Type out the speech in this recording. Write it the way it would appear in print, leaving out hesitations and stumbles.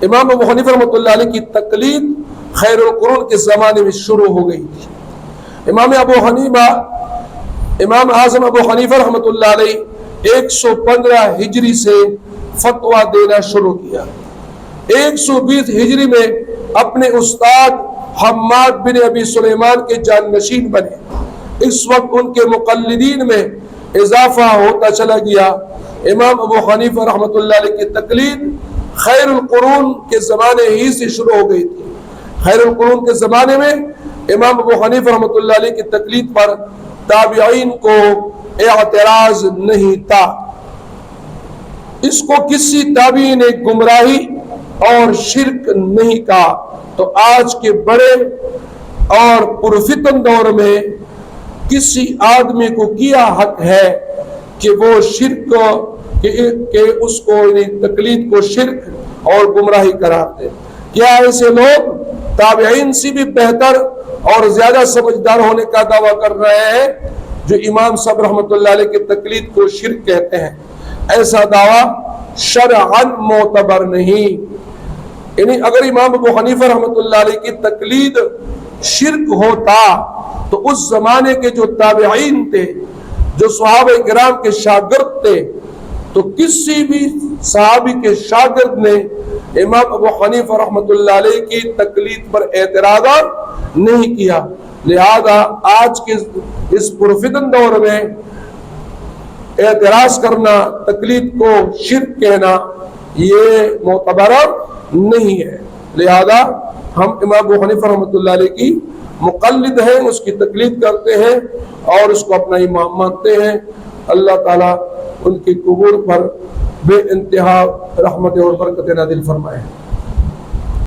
امام ابو حنیفہ رحمۃ اللہ علیہ کی تقلید خیر القرون کے زمانے میں شروع ہو گئی تھی۔ امام اعظم ابو حنیفہ رحمۃ اللہ علیہ 115 ہجری سے فتویٰ دینا شروع کیا۔ 120 ہجری میں اپنے استاد حماد بن ابی سلیمان کے جانشین بنے۔ اس وقت ان کے مقلدین میں اضافہ ہوتا چلا گیا۔ امام ابو حنیفہ رحمۃ اللہ علیہ کی تقلید خیر القرون کے زمانے ہی سے شروع ہو گئی تھی۔ خیر القرون کے زمانے میں امام ابو حنیفہ رحمۃ اللہ علیہ کی تقلید پر تابعین کو اعتراض نہیں تھا۔ اس کو کسی تابعی نے گمراہی اور شرک نہیں کہا۔ تو آج کے بڑے اور پرفتن دور میں کسی آدمی کو کیا حق ہے کہ وہ شرک کہ اس کو تقلید کو شرک اور گمراہی قرار دے؟ کیا ایسے لوگ تابعین سے بھی بہتر اور زیادہ سمجھدار ہونے کا دعویٰ کر رہے ہیں جو امام صاحب رحمۃ اللہ علیہ کی تقلید کو شرک کہتے ہیں؟ ایسا دعویٰ شرعاً معتبر نہیں۔ یعنی اگر امام ابو حنیفہ رحمۃ اللہ علیہ کی تقلید شرک ہوتا تو اس زمانے کے جو تابعین تھے، جو صحابہ کرام کے شاگرد تھے، تو کسی بھی صحابی کے شاگرد نے امام ابو حنیفہ رحمۃ اللہ علیہ کی تقلید پر اعتراض نہیں کیا۔ لہذا آج کے اس پرفتن دور میں اعتراض کرنا، تقلید کو شرک کہنا، یہ معتبر نہیں ہے۔ لہذا ہم امام ابو حنیفہ رحمۃ اللہ علیہ کی مقلد ہیں، اس کی تقلید کرتے ہیں اور اس کو اپنا امام مانتے ہیں۔ اللہ تعالیٰ ان کے قبول پر بے انتہا رحمت اور برکت نازل فرمائے۔